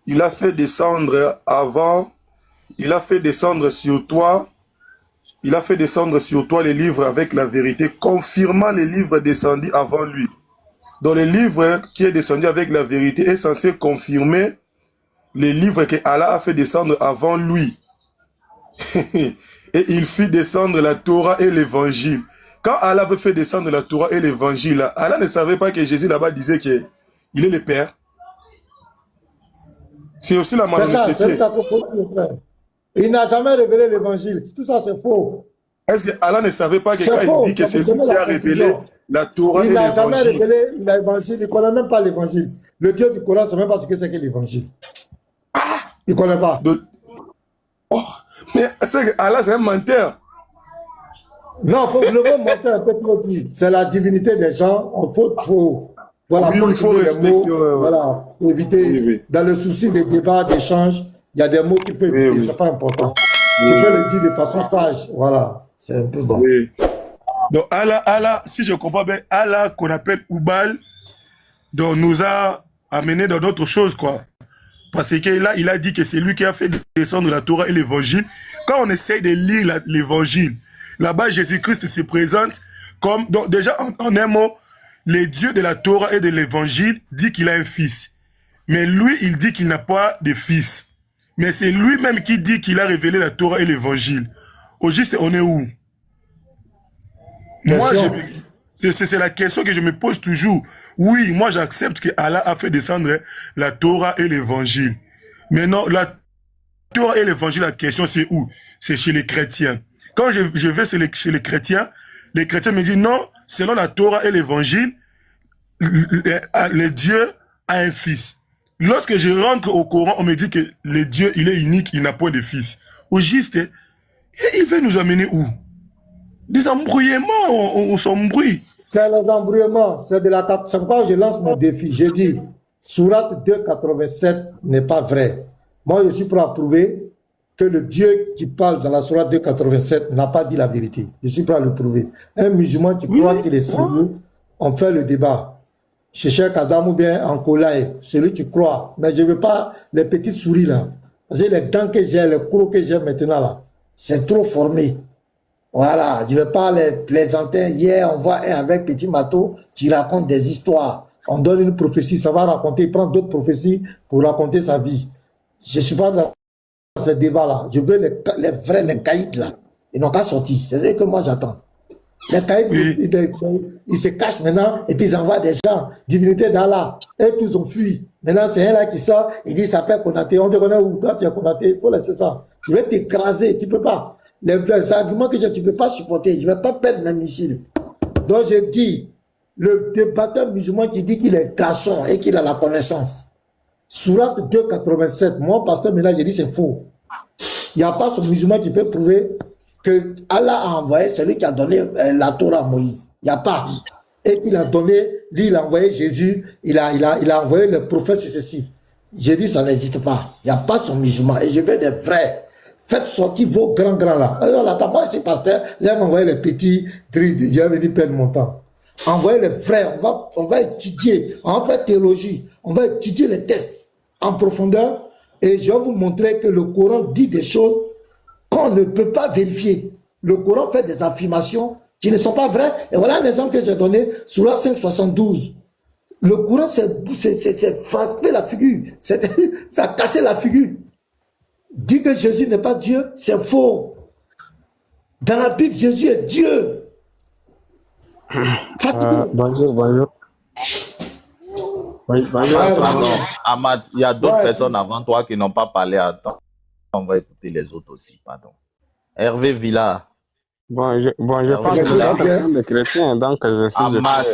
il a fait descendre avant, il a fait descendre sur toi, il a fait descendre sur toi les livres avec la vérité, confirmant les livres descendus avant lui. Donc le livre qui est descendu avec la vérité est censé confirmer les livres que Allah a fait descendre avant lui. Et il fit descendre la Torah et l'évangile. Quand Allah a fait descendre la Torah et l'évangile, Allah ne savait pas que Jésus là-bas disait qu'il est le Père. C'est aussi la malhonnêteté. C'est ça, il n'a jamais révélé l'évangile. Tout ça, c'est faux. Est-ce que Allah ne savait pas que quand il dit que c'est lui qui a révélé la Torah et l'évangile? Il n'a jamais révélé l'évangile. Il ne connaît même pas l'évangile. Le Dieu du Coran ne sait même pas ce que c'est que l'évangile. Il ne connaît pas. Oh, mais c'est que Allah, c'est un menteur. Non, il faut vraiment mentir un peu trop dire. C'est la divinité des gens. Il faut voilà, oui, il faut respecter. Voilà, éviter. Oui. Dans le souci des débats, d'échanges, il y a des mots qu'il faut éviter. Oui. Ce n'est pas important. Tu peux le dire de façon sage. Voilà. C'est un peu bon. Oui. Donc Allah, si je comprends bien, Allah qu'on appelle Oubal, donc nous a amené dans d'autres choses, quoi. Parce que là, il a dit que c'est lui qui a fait descendre la Torah et l'évangile. Quand on essaie de lire l'évangile, là-bas, Jésus-Christ se présente comme... Donc déjà, en un mot, les dieux de la Torah et de l'évangile dit qu'il a un fils. Mais lui, il dit qu'il n'a pas de fils. Mais c'est lui-même qui dit qu'il a révélé la Torah et l'évangile. Au juste, on est où? Moi, c'est la question que je me pose toujours. Oui, moi j'accepte que Allah a fait descendre la Torah et l'évangile. Mais non, la Torah et l'évangile, la question c'est où? C'est chez les chrétiens. Quand je vais chez les chrétiens me disent non, selon la Torah et l'évangile, le Dieu a un fils. Lorsque je rentre au Coran, on me dit que le Dieu, il est unique, il n'a point de fils. Au juste, il veut nous amener où? Des embrouillements, on s'embrouille. C'est les embrouillements, c'est de la... C'est pourquoi je lance mon défi. Je dis, Sourate 2,87 n'est pas vrai. Moi, je suis pour approuver que le Dieu qui parle dans la Sourate 2,87 n'a pas dit la vérité. Je suis prêt à le prouver. Un musulman qui croit qu'il est sérieux, on fait le débat. Chez Cheikh Adam ou bien en Kolaï, celui qui croit. Mais je ne veux pas les petites souris là. Parce que les dents que j'ai, les crocs que j'ai maintenant là, c'est trop formé. Voilà, je ne vais pas les plaisanter. Hier, on voit un avec petit marteau qui raconte des histoires. On donne une prophétie, ça va raconter, il prend d'autres prophéties pour raconter sa vie. Je ne suis pas dans ce débat-là. Je veux les vrais, les caïds là. Ils n'ont pas sorti. C'est ce que moi j'attends. Les caïds, ils se cachent maintenant et puis ils envoient des gens, divinité d'Allah. Et tous ont fui. Maintenant, c'est un là qui sort, il dit, ça s'appelle Konaté. On te connaît où? Toi, tu es Konaté. Il faut laisser ça. Je vais t'écraser, tu ne peux pas. Les arguments que tu ne peux pas supporter, je ne vais pas perdre mes missiles. Donc je dis, le débatteur musulman qui dit qu'il est garçon et qu'il a la connaissance, Sourate 2,87, moi, pasteur, maintenant, je dis c'est faux. Il n'y a pas ce musulman qui peut prouver que Allah a envoyé celui qui a donné la Torah à Moïse. Il n'y a pas. Et qu'il a donné, lui, il a envoyé Jésus, il a envoyé le prophète successif. Je dis ça n'existe pas. Il n'y a pas son musulman. Et je veux des vrais. Faites sortir vos grands là. Alors là, moi, je suis pasteur, j'ai envoyé les petits, j'ai venu perdre mon temps. Envoyez les vrais, on va étudier, on va faire théologie, on va étudier les textes en profondeur et je vais vous montrer que le Coran dit des choses qu'on ne peut pas vérifier. Le Coran fait des affirmations qui ne sont pas vraies. Et voilà l'exemple que j'ai donné sur la 572. Le Coran, c'est frappé la figure, ça a cassé la figure. Dit que Jésus n'est pas Dieu, c'est faux. Dans la Bible, Jésus est Dieu. Bonjour. Oui, bonjour. Ahmad, il y a d'autres personnes avant toi qui n'ont pas parlé. Attends, on va écouter les autres aussi, pardon. Hervé Villa. Je pense que c'est une personne de chrétien, donc je sais. Ahmad,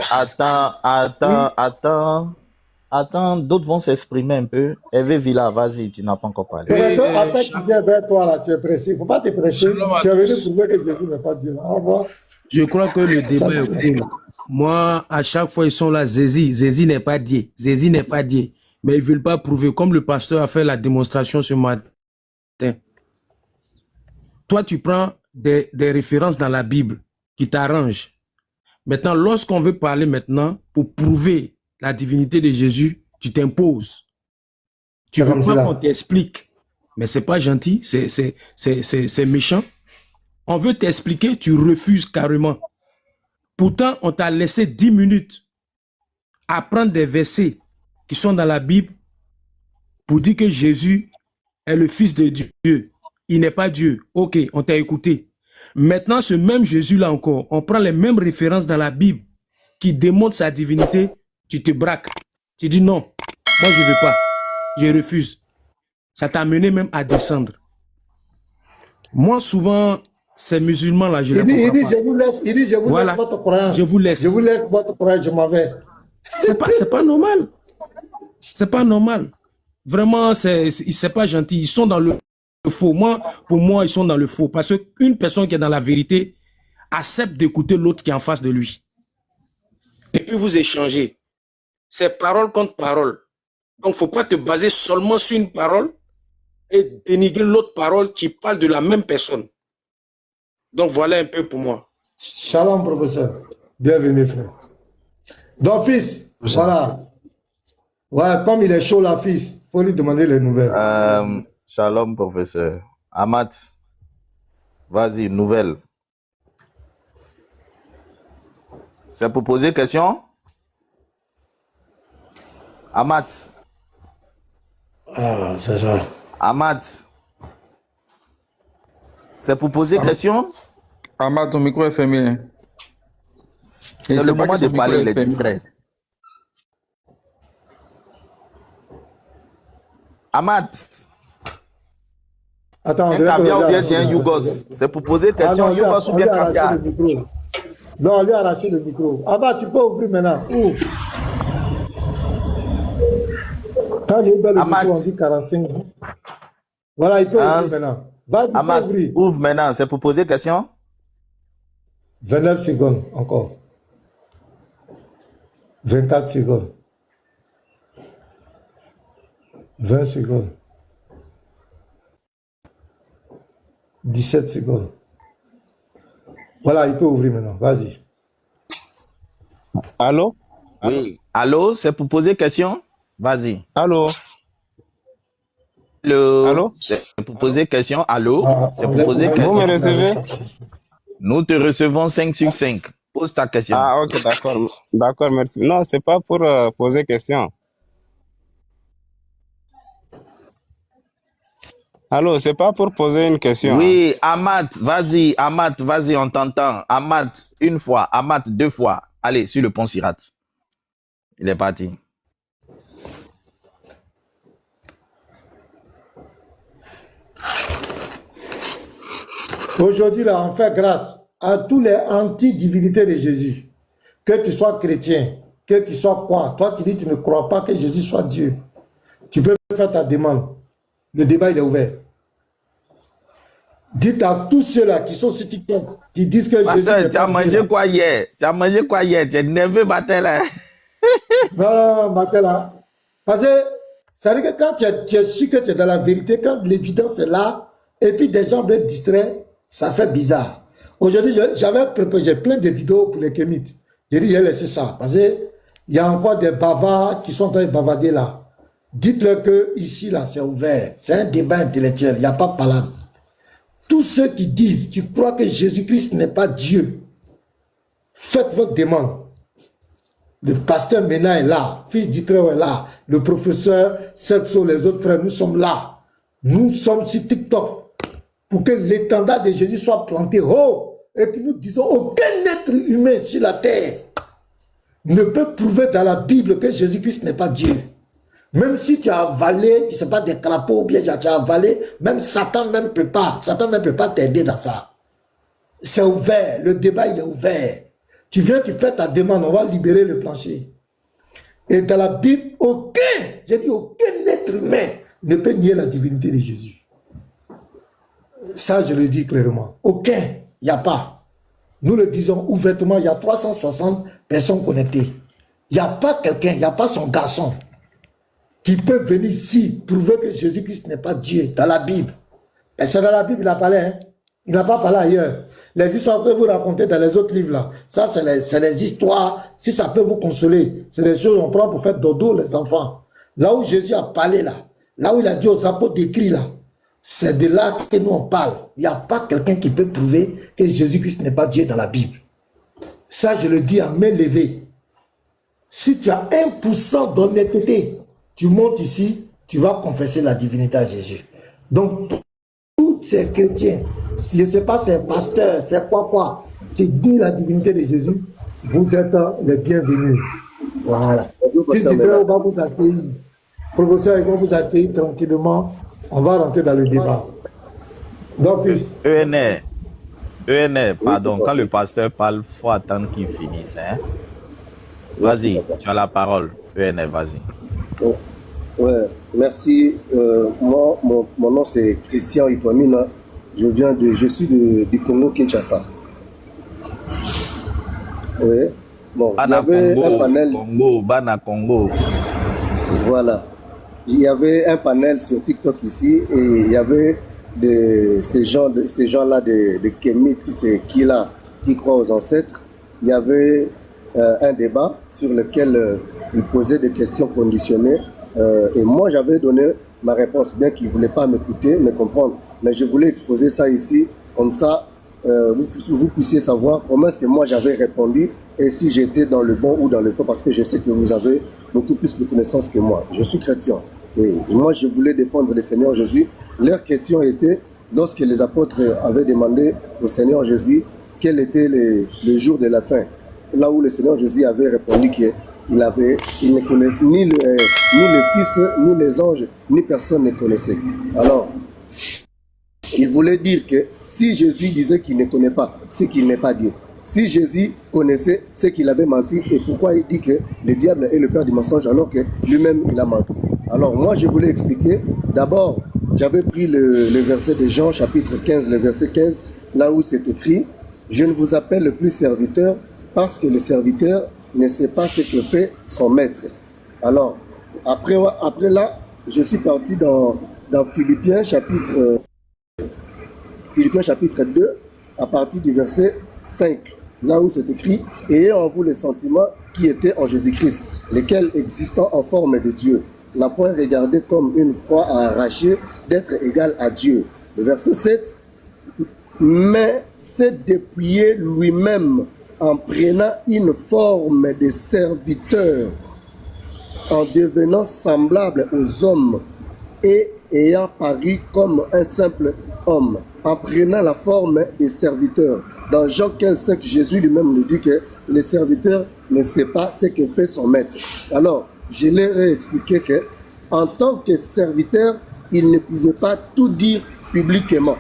attends, d'autres vont s'exprimer un peu. Hervé Villa, vas-y, tu n'as pas encore parlé. Après, tu viens vers toi, là, tu es pressé. Il ne faut pas te presser. Tu es venu prouver que Jésus n'est pas Dieu. Au revoir. Je crois que le débat est cool. Moi, à chaque fois, ils sont là, Zézi n'est pas Dieu. Zézi n'est pas Dieu. Mais ils ne veulent pas prouver, comme le pasteur a fait la démonstration ce matin. Toi, tu prends des références dans la Bible qui t'arrangent. Maintenant, lorsqu'on veut parler maintenant pour prouver la divinité de Jésus, tu t'imposes. Tu veux pas qu'on t'explique. Mais c'est pas gentil, c'est méchant. On veut t'expliquer, tu refuses carrément. Pourtant, on t'a laissé 10 minutes apprendre des versets qui sont dans la Bible pour dire que Jésus est le Fils de Dieu. Il n'est pas Dieu. Ok, on t'a écouté. Maintenant, ce même Jésus-là encore, on prend les mêmes références dans la Bible qui démontrent sa divinité, tu te braques. Tu dis non, moi je ne veux pas, je refuse. Ça t'a amené même à descendre. Moi, souvent, ces musulmans-là, je les comprends pas. Il dit, je vous laisse votre croyance. Je vous laisse. Je vous laisse votre croyance, je m'en vais. C'est pas normal. C'est pas normal. Vraiment, c'est pas gentil. Ils sont dans le faux. Pour moi, ils sont dans le faux. Parce qu'une personne qui est dans la vérité accepte d'écouter l'autre qui est en face de lui. Et puis vous échangez. C'est parole contre parole. Donc, il ne faut pas te baser seulement sur une parole et dénigrer l'autre parole qui parle de la même personne. Donc, voilà un peu pour moi. Shalom, professeur. Bienvenue, frère. Donc, fils, voilà. Ouais, comme il est chaud, là, fils, il faut lui demander les nouvelles. Shalom, professeur. Amat, vas-y, nouvelle. C'est pour poser question? Amat. Ah, c'est ça. Amat. C'est pour poser question? Amat, ton micro est fermé. C'est le moment de parler, il est distrait. Amat. Attends, un caviar ou bien c'est un Yougos? C'est pour poser question, Yougos ou bien caviar? Non, lui a arraché le micro. Ah bah, tu peux ouvrir maintenant. Ouvre. Quand j'ai ouvert le micro, on dit 45. Voilà, il peut ouvrir maintenant. Va, Amat, ouvre maintenant. C'est pour poser question? 29 secondes encore. 24 secondes. 20 secondes. 17 secondes. Voilà, il peut ouvrir maintenant. Vas-y. Allô? Oui. Allô, c'est pour poser question? Vas-y. Allô? Allô? C'est pour poser question. Allô? C'est pour poser question. Vous me recevez? Nous te recevons 5 sur 5. Pose ta question. Ah, ok, d'accord. D'accord, merci. Non, c'est pas pour poser question. Allô, c'est pas pour poser une question. Oui, Amat, vas-y, on t'entend. Amat, une fois, Amat, deux fois. Allez, sur le pont Sirat. Il est parti. Aujourd'hui, là, on fait grâce à tous les anti-divinités de Jésus. Que tu sois chrétien, que tu sois quoi. Toi, tu dis que tu ne crois pas que Jésus soit Dieu. Tu peux faire ta demande. Le débat, il est ouvert. Dites à tous ceux-là qui sont sur TikTok, qui disent que Jésus n'est pas Dieu. Tu as mangé quoi hier? Tu as mangé quoi hier? Tu es nerveux, Batella? Non, Batella. Parce que ça veut dire que quand tu es sûr que tu es dans la vérité, quand l'évidence est là, et puis des gens veulent distraire, ça fait bizarre. Aujourd'hui, j'ai plein de vidéos pour les Kémites. J'ai dit, j'ai laissé ça. Parce qu'il y a encore des bavards qui sont en train de bavarder là. Dites-leur que ici, là, c'est ouvert. C'est un débat intellectuel. Il n'y a pas de palabre. Tous ceux qui disent, qui croient que Jésus-Christ n'est pas Dieu, faites votre demande. Le pasteur Mena est là, fils d'Itreo est là, le professeur Serso, les autres frères, nous sommes là. Nous sommes sur TikTok pour que l'étendard de Jésus soit planté haut et que nous disons aucun être humain sur la terre ne peut prouver dans la Bible que Jésus-Christ n'est pas Dieu. Même si tu as avalé, je ne sais pas, des crapauds ou bien tu as avalé, même Satan ne peut pas t'aider dans ça. C'est ouvert, le débat il est ouvert. Tu viens, tu fais ta demande, on va libérer le plancher. Et dans la Bible, aucun être humain ne peut nier la divinité de Jésus. Ça, je le dis clairement. Aucun, il n'y a pas. Nous le disons ouvertement, il y a 360 personnes connectées. Il n'y a pas quelqu'un, il n'y a pas son garçon qui peut venir ici prouver que Jésus-Christ n'est pas Dieu, dans la Bible. Et c'est dans la Bible, il a parlé, hein? Il n'a pas parlé ailleurs. Les histoires que vous racontez dans les autres livres, là, ça, c'est les histoires, si ça peut vous consoler, c'est des choses qu'on prend pour faire dodo, les enfants. Là où Jésus a parlé, là, Là où il a dit aux apôtres d'écrire là, c'est de là que nous on parle. Il n'y a pas quelqu'un qui peut prouver que Jésus-Christ n'est pas Dieu dans la Bible. Ça, je le dis à main levée. Si tu as 1% d'honnêteté, tu montes ici, tu vas confesser la divinité à Jésus. Donc, tous ces chrétiens, si je ne sais pas, c'est un pasteur, c'est quoi, qui dit la divinité de Jésus, vous êtes les bienvenus. Voilà. Fils du frère, on va vous accueillir. Professeur, ils vont vous accueillir tranquillement. On va rentrer dans le débat. Donc, fils. ENR, pardon, quand le pasteur parle, il faut attendre qu'il finisse. Hein? Vas-y, tu as la parole. ENR, vas-y. Ouais, merci. Moi, mon nom c'est Christian Ipouamina. Je suis du Congo Kinshasa. Oui. Bon, il y avait un panel. Bana Congo. Voilà. Il y avait un panel sur TikTok ici et il y avait ces gens-là de Kémit, c'est qui là, qui croient aux ancêtres. Il y avait un débat sur lequel ils posaient des questions conditionnées. Et moi, j'avais donné ma réponse, bien qu'ils ne voulaient pas m'écouter, me comprendre. Mais je voulais exposer ça ici, comme ça, vous puissiez savoir comment est-ce que moi j'avais répondu et si j'étais dans le bon ou dans le faux, parce que je sais que vous avez beaucoup plus de connaissances que moi. Je suis chrétien. Et moi, je voulais défendre le Seigneur Jésus. Leur question était, lorsque les apôtres avaient demandé au Seigneur Jésus quel était le jour de la fin, là où le Seigneur Jésus avait répondu qu'il ne connaissait ni le Fils, ni les anges, ni personne ne connaissait. Alors, il voulait dire que si Jésus disait qu'il ne connaît pas, c'est qu'il n'est pas Dieu. Si Jésus connaissait, c'est qu'il avait menti. Et pourquoi il dit que le diable est le père du mensonge alors que lui-même il a menti? Alors moi je voulais expliquer. D'abord, j'avais pris le verset de Jean chapitre 15, le verset 15, là où c'est écrit « Je ne vous appelle plus serviteur parce que le serviteur ne sait pas ce que fait son maître. » Alors, après là, je suis parti dans Philippiens chapitre 2, à partir du verset 5, là où c'est écrit « Ayez en vous les sentiments qui étaient en Jésus-Christ, lesquels existant en forme de Dieu, n'a point regardé comme une croix à arracher d'être égal à Dieu. » Le verset 7, « Mais s'est dépouillé lui-même en prenant une forme de serviteur, en devenant semblable aux hommes et ayant paru comme un simple homme, en prenant la forme des serviteurs. » Dans Jean 15, 5, Jésus lui-même nous dit que le serviteur ne sait pas ce que fait son maître. Alors, je leur ai expliqué que, en tant que serviteur, il ne pouvait pas tout dire publiquement.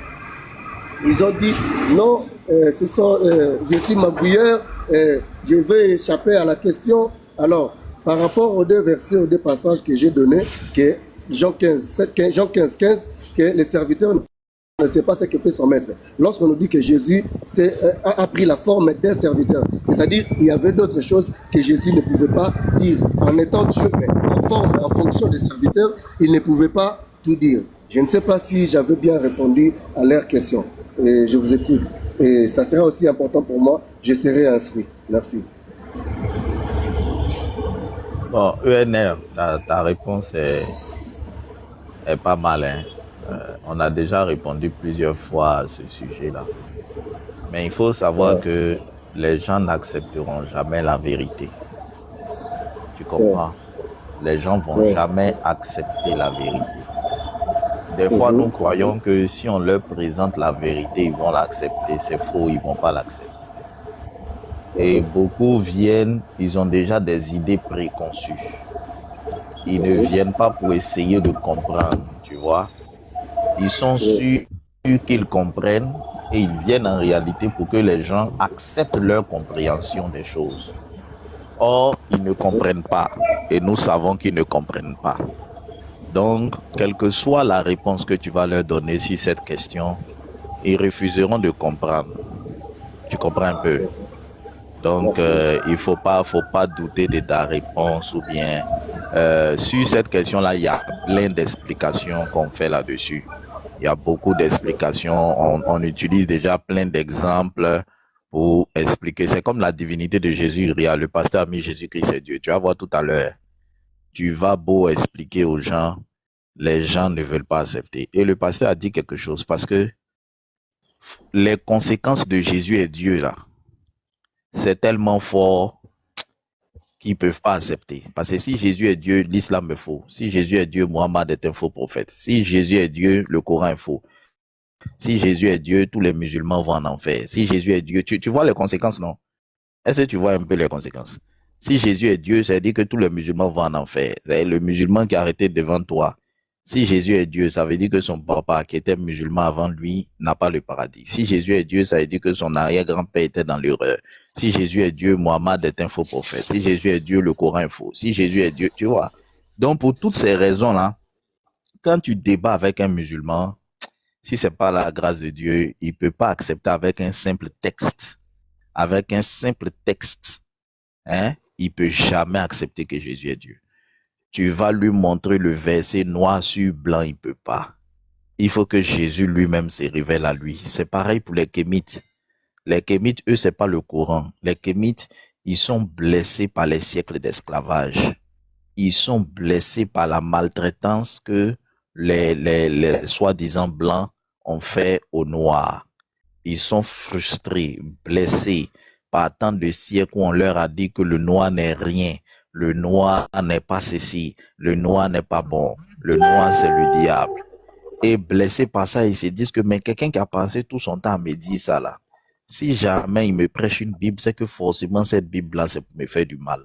Ils ont dit, non, je suis magouilleur, je vais échapper à la question. Alors, par rapport aux deux versets, aux deux passages que j'ai donnés, que Jean 15, 15, que les serviteurs ne sait pas ce que fait son maître. Lorsqu'on nous dit que Jésus a pris la forme d'un serviteur, c'est-à-dire il y avait d'autres choses que Jésus ne pouvait pas dire. En étant Dieu, mais en fonction des serviteurs, il ne pouvait pas tout dire. Je ne sais pas si j'avais bien répondu à leurs questions. Et je vous écoute. Et ça sera aussi important pour moi. Je serai instruit. Merci. Bon, ENR, ta réponse est pas mal, hein? On a déjà répondu plusieurs fois à ce sujet-là. Mais il faut savoir que les gens n'accepteront jamais la vérité. Tu comprends? Les gens vont jamais accepter la vérité. Des fois, nous croyons que si on leur présente la vérité, ils vont l'accepter. C'est faux, ils vont pas l'accepter. Et beaucoup viennent, ils ont déjà des idées préconçues. Ils ne viennent pas pour essayer de comprendre, tu vois. Ils sont sûrs qu'ils comprennent et ils viennent en réalité pour que les gens acceptent leur compréhension des choses. Or, ils ne comprennent pas et nous savons qu'ils ne comprennent pas. Donc, quelle que soit la réponse que tu vas leur donner sur cette question, ils refuseront de comprendre. Tu comprends un peu? Donc, il faut pas douter de ta réponse ou bien sur cette question-là, il y a plein d'explications qu'on fait là-dessus. Il y a beaucoup d'explications. On utilise déjà plein d'exemples pour expliquer. C'est comme la divinité de Jésus. Regarde, le pasteur a mis Jésus-Christ c'est Dieu. Tu vas voir tout à l'heure. Tu vas beau expliquer aux gens, les gens ne veulent pas accepter. Et le pasteur a dit quelque chose parce que les conséquences de Jésus et Dieu, là, c'est tellement fort qu'ils ne peuvent pas accepter. Parce que si Jésus est Dieu, l'islam est faux. Si Jésus est Dieu, Mohammed est un faux prophète. Si Jésus est Dieu, le Coran est faux. Si Jésus est Dieu, tous les musulmans vont en enfer. Si Jésus est Dieu, tu vois les conséquences, non? Est-ce que tu vois un peu les conséquences? Si Jésus est Dieu, ça veut dire que tous les musulmans vont en enfer. Le musulman qui est arrêté devant toi, si Jésus est Dieu, ça veut dire que son papa, qui était musulman avant lui, n'a pas le paradis. Si Jésus est Dieu, ça veut dire que son arrière-grand-père était dans l'erreur. Si Jésus est Dieu, Mohammed est un faux prophète. Si Jésus est Dieu, le Coran est faux. Si Jésus est Dieu, tu vois. Donc, pour toutes ces raisons-là, quand tu débats avec un musulman, si c'est pas la grâce de Dieu, il peut pas accepter avec un simple texte. Avec un simple texte, hein, il peut jamais accepter que Jésus est Dieu. Tu vas lui montrer le verset noir sur blanc, il peut pas. Il faut que Jésus lui-même se révèle à lui. C'est pareil pour les kémites. Les kémites, eux, c'est pas le Coran. Les kémites, ils sont blessés par les siècles d'esclavage. Ils sont blessés par la maltraitance que les soi-disant blancs ont fait aux noirs. Ils sont frustrés, blessés par tant de siècles où on leur a dit que le noir n'est rien. Le noir n'est pas ceci, le noir n'est pas bon, le noir c'est le diable. Et blessés par ça, ils se disent que mais quelqu'un qui a passé tout son temps à me dire ça là, si jamais il me prêche une Bible, c'est que forcément cette Bible-là, c'est pour me faire du mal.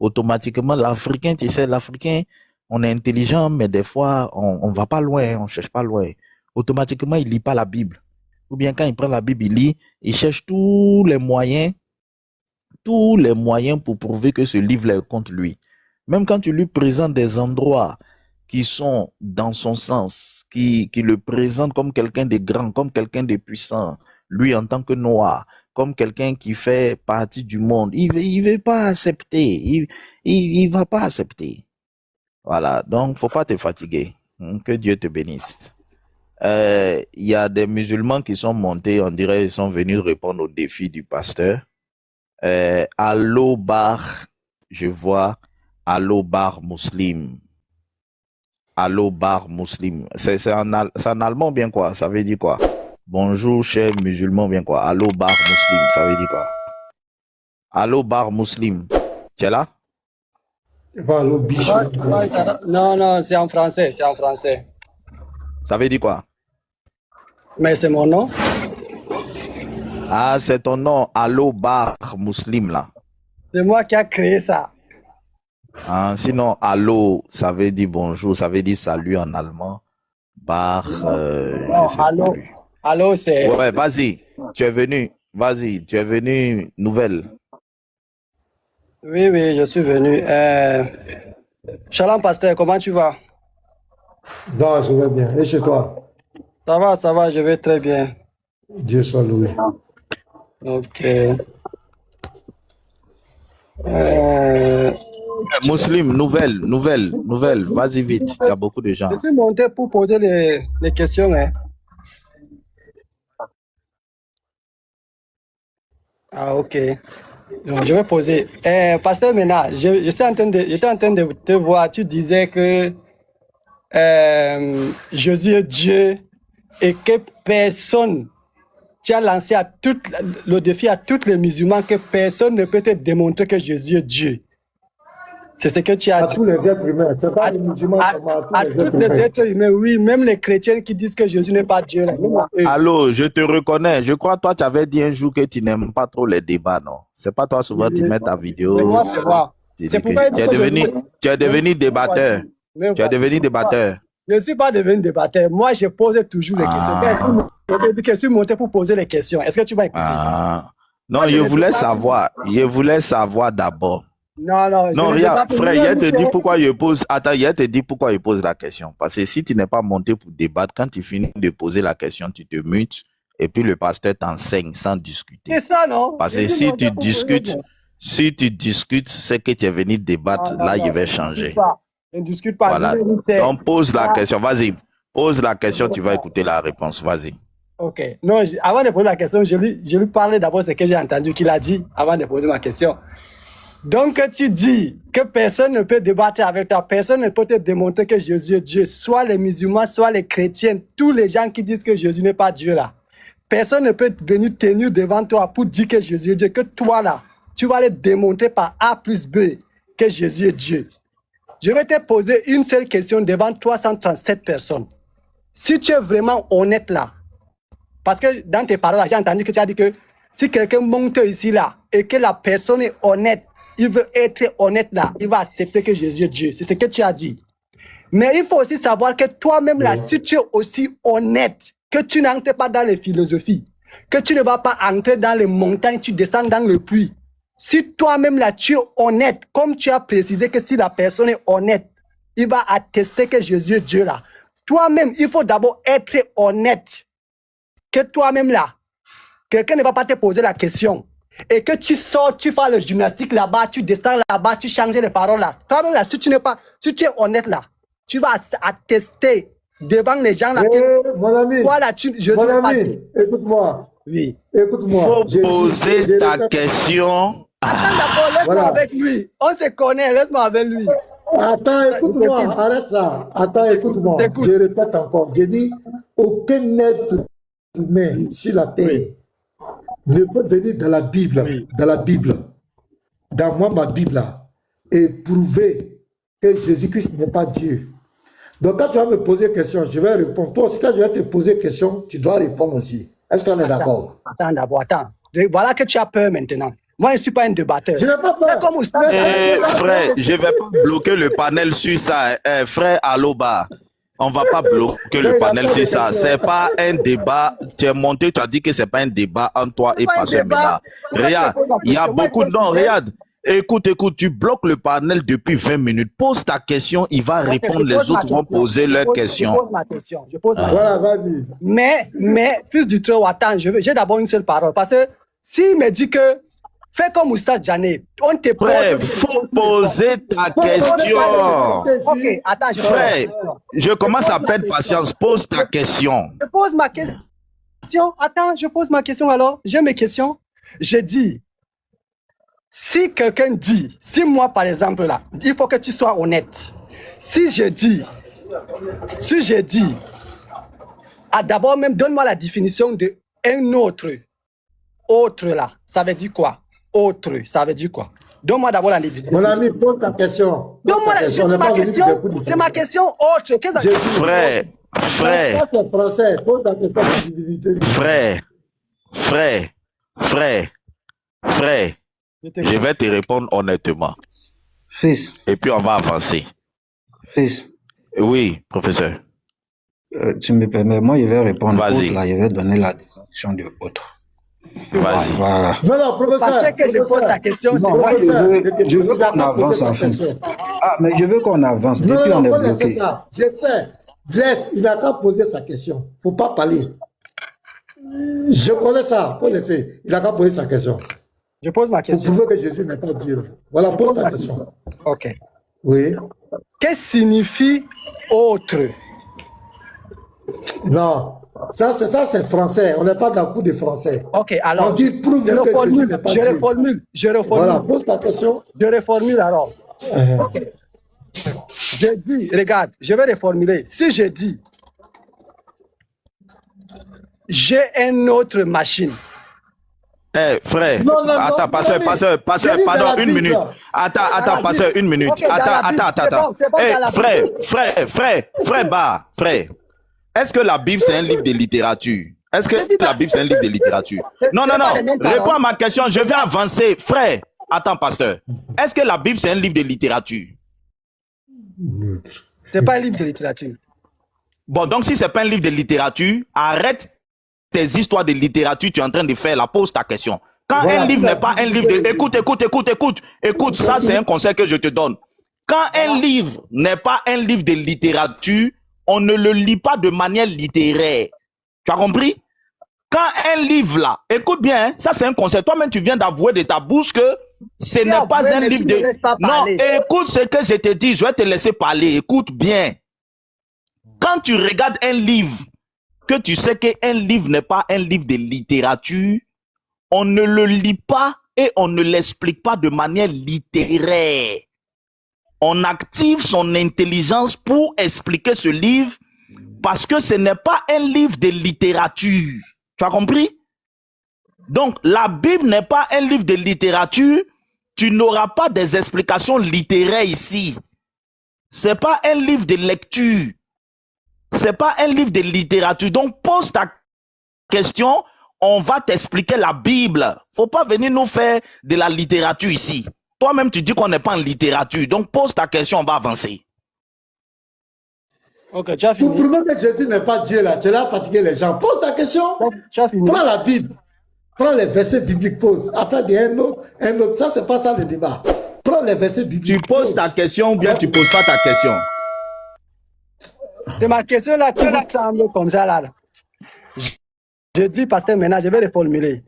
Automatiquement, l'Africain, tu sais, l'Africain, on est intelligent, mais des fois, on va pas loin, on cherche pas loin. Automatiquement, il lit pas la Bible. Ou bien quand il prend la Bible, il lit, il cherche tous les moyens pour prouver que ce livre-là est contre lui. Même quand tu lui présentes des endroits qui sont dans son sens, qui le présentent comme quelqu'un de grand, comme quelqu'un de puissant, lui en tant que noir, comme quelqu'un qui fait partie du monde, il veut pas accepter, il va pas accepter. Voilà, donc faut pas te fatiguer. Que Dieu te bénisse. Il y a des musulmans qui sont montés, on dirait ils sont venus répondre au défi du pasteur. Allo bar, je vois Allo bar muslim. Allo bar muslim. C'est en allemand bien quoi? Ça veut dire quoi? Bonjour chers musulmans bien quoi? Allo bar muslim, ça veut dire quoi? Allo bar muslim. Tu es là? Non, non, c'est en français, c'est en français. Ça veut dire quoi? Mais c'est mon nom. Ah, c'est ton nom, Allo bar muslim là. C'est moi qui a créé ça. Ah, sinon, allo, ça veut dire bonjour, ça veut dire salut en allemand. Bar, Non, je sais allô, plus. allô, c'est... Ouais, vas-y, tu es venu, nouvelle. Oui, oui, je suis venu. Shalom, pasteur, comment tu vas? Non, je vais bien. Et chez toi? Ça va, je vais très bien. Dieu soit loué. Ok. Muslim, nouvelle, vas-y vite, il y a beaucoup de gens. Je suis monté pour poser les questions. Hein. Ah, ok. Donc, je vais poser. Pasteur Mena, j'étais en train de te voir. Tu disais que Jésus est Dieu et que personne, tu as lancé le défi à tous les musulmans que personne ne peut te démontrer que Jésus est Dieu. C'est ce que tu as dit. À tous les êtres humains. C'est pas les musulmans seulement, à tous les êtres humains, oui. Même les chrétiens qui disent que Jésus n'est pas Dieu. Là, allô, je te reconnais. Je crois toi, tu avais dit un jour que tu n'aimes pas trop les débats, non? C'est pas toi souvent tu mets ta vidéo. Mais moi, c'est moi. Tu es devenu débatteur. Tu es devenu débatteur. Je ne suis pas devenu débatteur. Moi, je pose toujours les questions. Je suis monté pour poser les questions. Est-ce que tu m'as écouté? Non, moi, je voulais savoir d'abord. Non, regarde, frère, il te dit pourquoi il pose. Attends, il te dit pourquoi il pose la question. Parce que si tu n'es pas monté pour débattre, quand tu finis de poser la question, tu te mutes et puis le pasteur t'enseigne sans discuter. C'est ça, non? Parce que si tu discutes, c'est que tu es venu débattre, là, il va changer. Je ne discute pas. Voilà. Donc, pose la question. Vas-y, pose la question, tu vas écouter la réponse. Vas-y. Ok. Non, avant de poser la question, je lui parlais d'abord de ce que j'ai entendu qu'il a dit avant de poser ma question. Donc tu dis que personne ne peut débattre avec toi, personne ne peut te démontrer que Jésus est Dieu, soit les musulmans, soit les chrétiens, tous les gens qui disent que Jésus n'est pas Dieu là. Personne ne peut venir tenir devant toi pour dire que Jésus est Dieu, que toi là, tu vas les démontrer par A plus B que Jésus est Dieu. Je vais te poser une seule question devant 337 personnes. Si tu es vraiment honnête là, parce que dans tes paroles, j'ai entendu que tu as dit que si quelqu'un monte ici là et que la personne est honnête, il veut être honnête là, il va accepter que Jésus est Dieu. C'est ce que tu as dit. Mais il faut aussi savoir que toi-même là, si tu es aussi honnête, que tu n'entres pas dans les philosophies, que tu ne vas pas entrer dans les montagnes, tu descends dans le puits. Si toi-même là, tu es honnête, comme tu as précisé que si la personne est honnête, il va attester que Jésus est Dieu là. Toi-même, il faut d'abord être honnête. Que toi-même là, quelqu'un ne va pas te poser la question. Et que tu sors, tu fais le gymnastique là-bas, tu descends là-bas, tu changes les paroles là. Toi-même là, si tu es honnête là, tu vas attester devant les gens là. Mon ami, toi là, mon ami, écoute-moi. Oui. Écoute-moi. Faut poser ta question. Attends d'abord, laisse-moi avec lui. On se connaît, laisse-moi avec lui. Attends, écoute-moi, arrête ça. Attends, écoute-moi. Je répète encore. J'ai dit, aucun être humain sur la terre ne peut venir dans la Bible, dans ma Bible, là, et prouver que Jésus-Christ n'est pas Dieu. Donc quand tu vas me poser une question, je vais répondre. Toi aussi, quand je vais te poser une question, tu dois répondre aussi. Est-ce qu'on est d'accord? Attends d'abord, attends. Voilà que tu as peur maintenant. Moi, je ne suis pas un débatteur. Je n'ai pas peur. Frère, je ne vais pas bloquer le panel sur ça. Frère Aloba, on ne va pas bloquer le panel sur ça. Ce n'est pas un débat. Tu es monté, tu as dit que ce n'est pas un débat entre toi et Pasteur Ménard. Regarde, il y a beaucoup de... Non, regarde. Écoute, tu bloques le panel depuis 20 minutes. Pose ta question, il va répondre, les autres vont poser leurs questions. Je pose ma question. Voilà, vas-y. Mais, fils du trop, attends, j'ai d'abord une seule parole. Parce que s'il me dit que fais comme Oustaz Djané, on te pose... Frère, faut poser ta question. Ok, attends, frère, je commence à perdre patience. Pose ta question. Je pose ma question. Attends, je pose ma question alors. J'ai mes questions. J'ai dit... Si quelqu'un dit, si moi par exemple là, il faut que tu sois honnête. Si je dis, d'abord même donne-moi la définition de un autre là, ça veut dire quoi? Autre, ça veut dire quoi? Donne-moi d'abord la définition. Mon ami, pose ta question. Donne-moi la définition, c'est ma question autre. Frère. Ça c'est français, pose ta question. Frère. Je vais te répondre honnêtement. Fils. Et puis on va avancer. Fils. Oui, professeur. Tu me permets, moi je vais répondre. Vas-y. Là, je vais donner la définition de autre. Vas-y. Voilà. Non, professeur. Parce que je pose la question, c'est moi je veux qu'on avance en fait. Ah, mais je veux qu'on avance. Depuis on est bloqué. Je sais. Laisse, il n'a qu'à poser sa question. Il ne faut pas parler. Je connais ça. Il faut laisser. Il n'a qu'à poser sa question. Je pose ma question. Vous prouvez que Jésus n'est pas Dieu. Voilà, pose ta question. Ok. Oui. Qu'est-ce que signifie autre? Non. Ça c'est français. On n'est pas dans le coup des français. Ok, alors. On dit prouve que Jésus n'est pas Dieu. Je reformule. Voilà, pose ta question. Je reformule alors. Ok. Je dis, regarde, je vais reformuler. Si je dis, j'ai une autre machine. Frère, attends, passeur, pardon, une minute. Attends, passeur, une minute. Okay, attends. Frère. Est-ce que la Bible, c'est un livre de littérature? Est-ce que la Bible, c'est un livre de littérature? Non. Réponds à ma question, je vais avancer. Frère, attends, pasteur. Est-ce que la Bible, c'est un livre de littérature? C'est pas un livre de littérature. Bon, donc si c'est pas un livre de littérature, arrête tes histoires de littérature, tu es en train de faire, pose ta question. Quand un livre n'est pas un livre de... Écoute, ça c'est un conseil que je te donne. Quand un livre n'est pas un livre de littérature, on ne le lit pas de manière littéraire. Tu as compris? Quand un livre là, écoute bien, ça c'est un conseil. Toi-même tu viens d'avouer de ta bouche que ce n'est pas un livre de... Non, écoute ce que je te dis, je vais te laisser parler, écoute bien. Quand tu regardes un livre, que tu sais qu'un livre n'est pas un livre de littérature, on ne le lit pas et on ne l'explique pas de manière littéraire. On active son intelligence pour expliquer ce livre parce que ce n'est pas un livre de littérature. Tu as compris? Donc, la Bible n'est pas un livre de littérature. Tu n'auras pas des explications littéraires ici. C'est pas un livre de lecture. C'est pas un livre de littérature. Donc, pose ta question, on va t'expliquer la Bible. Faut pas venir nous faire de la littérature ici. Toi-même, tu dis qu'on n'est pas en littérature. Donc, pose ta question, on va avancer. Ok, tu as fini. Pour prouver que Jésus n'est pas Dieu, là, tu l'as fatigué les gens. Pose ta question. Tu as fini. Prends la Bible. Prends les versets bibliques, pose. Après, dis un autre. Ça, c'est pas ça le débat. Prends les versets bibliques. Tu poses ta question ou bien tu poses pas ta question? C'est ma question là, tu vas trembler comme ça là. Je dis, pasteur, maintenant, je vais les formuler.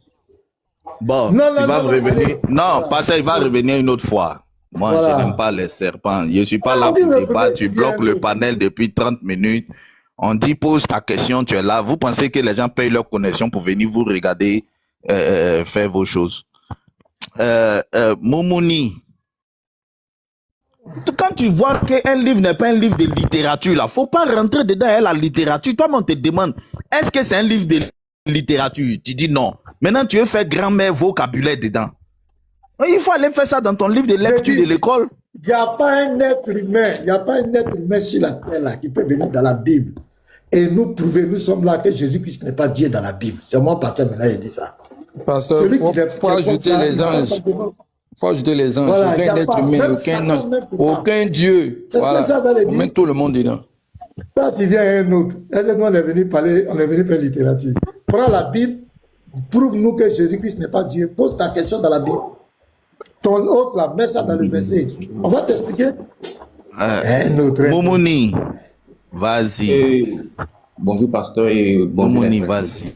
Bon, il va revenir. Non, pasteur, il va revenir une autre fois. Moi, je n'aime pas les serpents. Je ne suis pas là pour débattre. Tu bloques le panel depuis 30 minutes. On dit, pose ta question, tu es là. Vous pensez que les gens payent leur connexion pour venir vous regarder faire vos choses. Moumouni, quand tu vois qu'un livre n'est pas un livre de littérature, il ne faut pas rentrer dedans la littérature. Toi-même, on te demande, est-ce que c'est un livre de littérature? Tu dis non. Maintenant, tu veux faire grammaire, vocabulaire dedans. Il faut aller faire ça dans ton livre de lecture de l'école. Il n'y a pas un être humain, sur la terre là, qui peut venir dans la Bible et nous prouver, nous sommes là, que Jésus-Christ n'est pas Dieu dans la Bible. C'est moi, pasteur, maintenant, il dit ça. Pasteur, il faut ajouter les anges. Il faut ajouter les anges. Voilà, aucun être humain, aucun ange, aucun Dieu. Voilà. On met tout le monde dedans. Là, tu viens à un autre. Nous, on est venu parler, on est venu faire littérature. Prends la Bible, prouve-nous que Jésus-Christ n'est pas Dieu. Pose ta question dans la Bible. Ton autre, là, mets ça dans le verset. On va t'expliquer. Moumouni, vas-y. Bonjour, pasteur. Et bonjour. Moumouni, vas-y.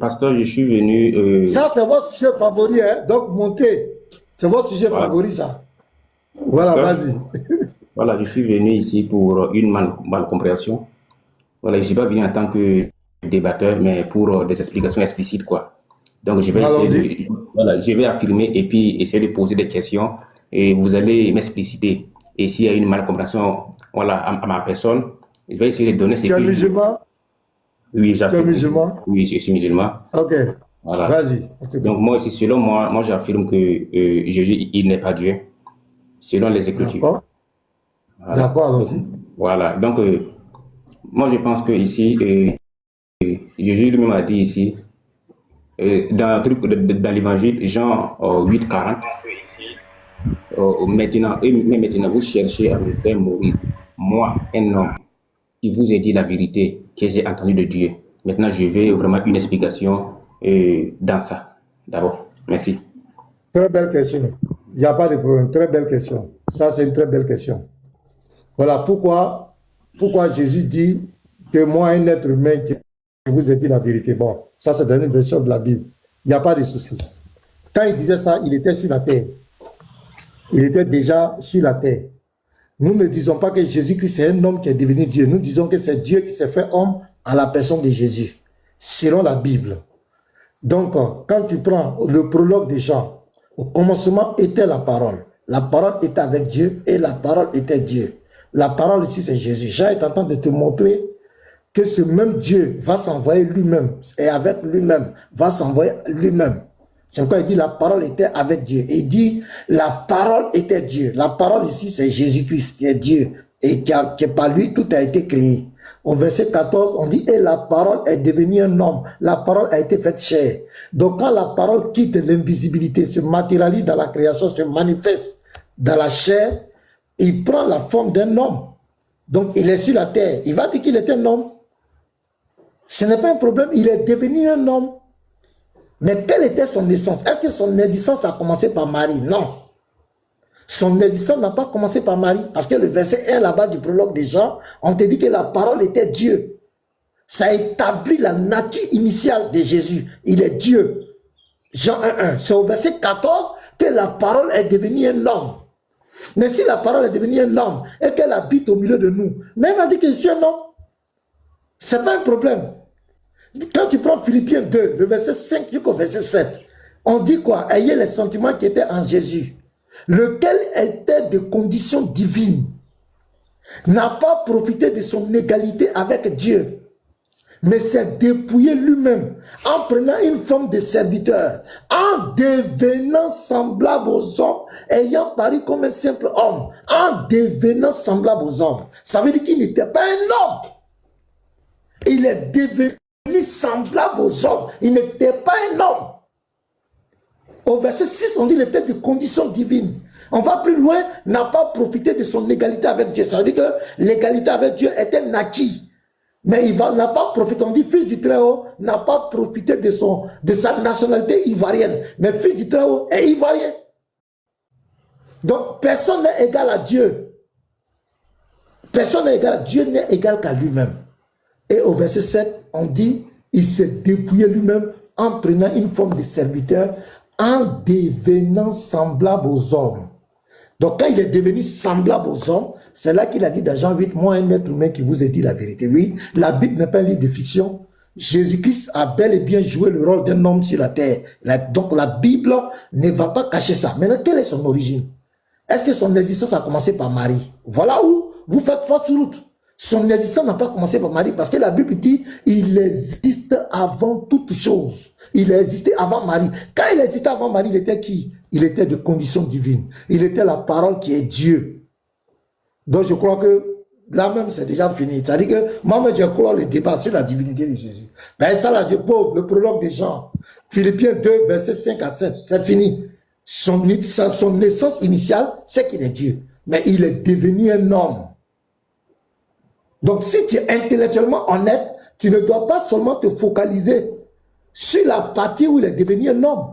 Pasteur, je suis venu... Ça, c'est votre sujet favori, hein? Donc montez. C'est votre sujet favori, ça. Voilà, vas-y. Voilà, je suis venu ici pour une malcompréhension. Voilà, je ne suis pas venu en tant que débatteur, mais pour des explications explicites, quoi. Donc, je vais essayer je vais affirmer et puis essayer de poser des questions et vous allez m'expliciter. Et s'il y a une malcompréhension, voilà, à ma personne, je vais essayer de donner ce que... Tu es musulman? Oui, j'affirme. Tu es musulman? Oui, je suis musulman. Ok. Voilà. Vas-y. Donc, moi aussi, selon moi j'affirme que Jésus, il n'est pas Dieu. Selon les Écritures. D'accord. Voilà. D'accord, allons-y. Voilà. Donc, moi, je pense que ici, Jésus lui-même a dit ici, dans l'évangile, Jean 8, 40, maintenant, vous cherchez à me faire mourir. Moi, un homme qui vous ai dit la vérité que j'ai entendue de Dieu. Maintenant, je veux vraiment une explication dans ça. D'abord, merci. Très belle question. Il n'y a pas de problème. Très belle question. Ça, c'est une très belle question. Voilà pourquoi Jésus dit que moi, un être humain qui vous ai dit la vérité. Bon, ça, c'est dans une version de la Bible. Il n'y a pas de souci. Quand il disait ça, il était sur la terre. Il était déjà sur la terre. Nous ne disons pas que Jésus-Christ est un homme qui est devenu Dieu. Nous disons que c'est Dieu qui s'est fait homme à la personne de Jésus, selon la Bible. Donc, quand tu prends le prologue de Jean, au commencement était la parole. La parole était avec Dieu et la parole était Dieu. La parole ici, c'est Jésus. Jean est en train de te montrer que ce même Dieu va s'envoyer lui-même et avec lui-même va s'envoyer lui-même. C'est pourquoi il dit la parole était avec Dieu. Et il dit la parole était Dieu. La parole ici, c'est Jésus-Christ qui est Dieu et que par lui, tout a été créé. Au verset 14, on dit et la parole est devenue un homme. La parole a été faite chair. Donc quand la parole quitte l'invisibilité, se matérialise dans la création, se manifeste dans la chair, il prend la forme d'un homme. Donc il est sur la terre. Il va dire qu'il est un homme. Ce n'est pas un problème. Il est devenu un homme. Mais quelle était son naissance? Est-ce que son naissance a commencé par Marie? Non. Son naissance n'a pas commencé par Marie. Parce que le verset 1 là-bas du prologue des Jean, on te dit que la parole était Dieu. Ça établit la nature initiale de Jésus. Il est Dieu. Jean 1.1. C'est au verset 14 que la parole est devenue un homme. Mais si la parole est devenue un homme et qu'elle habite au milieu de nous, mais elle va dire que je suis un homme. Ce n'est pas un problème. Quand tu prends Philippiens 2, le verset 5 jusqu'au verset 7, On dit quoi? Ayez les sentiments qui étaient en Jésus, lequel était de condition divine, n'a pas profité de son égalité avec Dieu, mais s'est dépouillé lui-même en prenant une forme de serviteur, en devenant semblable aux hommes, ayant paru comme un simple homme, en devenant semblable aux hommes. Ça veut dire qu'il n'était pas un homme. Il est devenu semblable aux hommes. Il n'était pas un homme. Au verset 6, on dit qu'il était de condition divine. On va plus loin, n'a pas profité de son égalité avec Dieu. Ça veut dire que l'égalité avec Dieu était naquis. Mais il n'a pas profité, on dit fils du Très-Haut n'a pas profité de sa nationalité ivoirienne. Mais fils du Très-Haut est ivoirien. Donc personne n'est égal à Dieu. Personne n'est égal à Dieu, n'est égal qu'à lui-même. Et au verset 7, on dit, il s'est dépouillé lui-même en prenant une forme de serviteur, en devenant semblable aux hommes. Donc quand il est devenu semblable aux hommes, c'est là qu'il a dit dans Jean 8, moi un être humain qui vous ai dit la vérité. Oui, la Bible n'est pas un livre de fiction. Jésus-Christ a bel et bien joué le rôle d'un homme sur la terre. Donc la Bible ne va pas cacher ça. Maintenant, quelle est son origine? Est-ce que son existence a commencé par Marie? Voilà où vous faites fausse route. Son existence n'a pas commencé par Marie parce que la Bible dit il existe avant toute chose. Il a existé avant Marie. Quand il existait avant Marie, il était qui? Il était de condition divine. Il était la parole qui est Dieu. Donc je crois que là même c'est déjà fini. C'est-à-dire que moi je crois le débat sur la divinité de Jésus. Ben ça là je pose le prologue de Jean. Philippiens 2 versets 5 à 7. C'est fini. Son naissance initiale c'est qu'il est Dieu. Mais il est devenu un homme. Donc si tu es intellectuellement honnête, tu ne dois pas seulement te focaliser sur la partie où il est devenu un homme,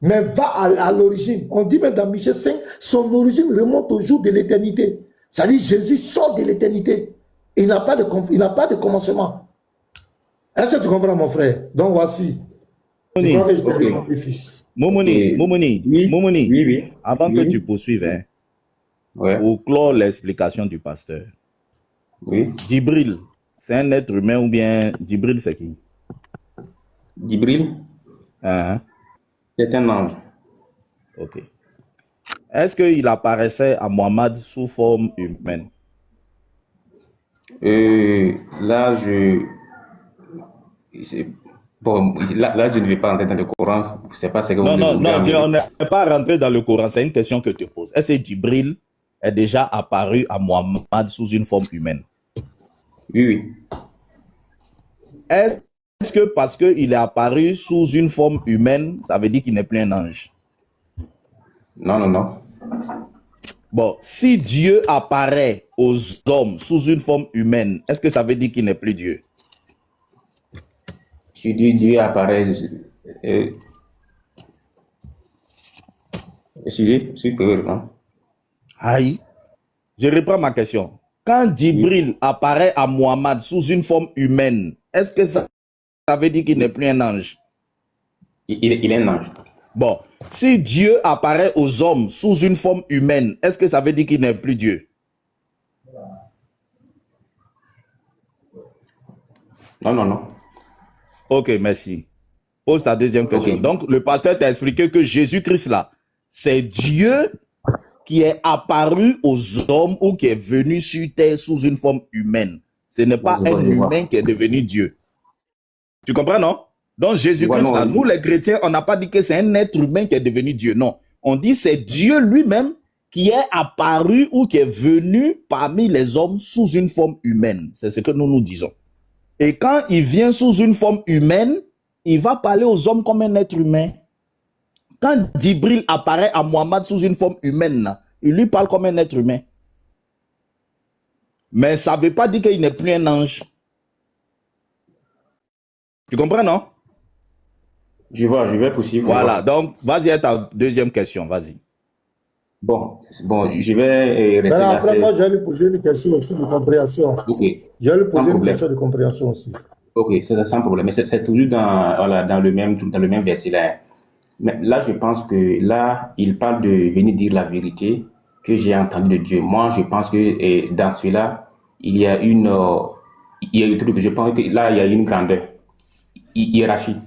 mais va à l'origine. On dit même dans Michée 5, son origine remonte au jour de l'éternité. C'est-à-dire Jésus sort de l'éternité. Il n'a pas de commencement. Est-ce que tu comprends mon frère? Donc voici. Momoni, oui. Avant que tu poursuives, pour clore l'explication du pasteur, Djibril, c'est un être humain ou bien Djibril c'est qui? Djibril, c'est un ange. Ok. Est-ce qu'il apparaissait à Mohammed sous forme humaine? Là, je ne vais pas rentrer dans le Coran. C'est pas ce que non, on n'est pas rentré dans le Coran. C'est une question que je te pose. Est-ce que Djibril est déjà apparu à Mohammed sous une forme humaine? Oui. Est-ce que parce qu'il est apparu sous une forme humaine, ça veut dire qu'il n'est plus un ange? Non. Bon, si Dieu apparaît aux hommes sous une forme humaine, est-ce que ça veut dire qu'il n'est plus Dieu? Si Dieu apparaît... non? Aïe, je reprends ma question. Quand Djibril apparaît à Mohammed sous une forme humaine, est-ce que ça veut dire qu'il n'est plus un ange? Il est un ange. Bon, si Dieu apparaît aux hommes sous une forme humaine, est-ce que ça veut dire qu'il n'est plus Dieu? Non. Ok, merci. Pose ta deuxième question. Okay. Donc, le pasteur t'a expliqué que Jésus-Christ là, c'est Dieu qui est apparu aux hommes ou qui est venu sur terre sous une forme humaine. Ce n'est pas un humain qui est devenu Dieu. Tu comprends, non? Donc Jésus-Christ, là, nous les chrétiens, on n'a pas dit que c'est un être humain qui est devenu Dieu. Non. On dit c'est Dieu lui-même qui est apparu ou qui est venu parmi les hommes sous une forme humaine. C'est ce que nous disons. Et quand il vient sous une forme humaine, il va parler aux hommes comme un être humain. Quand Djibril apparaît à Mohammed sous une forme humaine, il lui parle comme un être humain. Mais ça ne veut pas dire qu'il n'est plus un ange. Tu comprends, non? Je vais poursuivre. Voilà, donc vas-y à ta deuxième question, vas-y. Bon, je vais rester là. Après, moi, je vais lui poser une question aussi de compréhension. Ok. Je vais lui poser une question de compréhension aussi. Ok, c'est sans problème. Mais c'est toujours dans le même verset là. Mais là, je pense que là, il parle de venir dire la vérité que j'ai entendue de Dieu. Moi, je pense que dans cela, il y a une truc que je pense que là, il y a une grandeur, hiérarchie.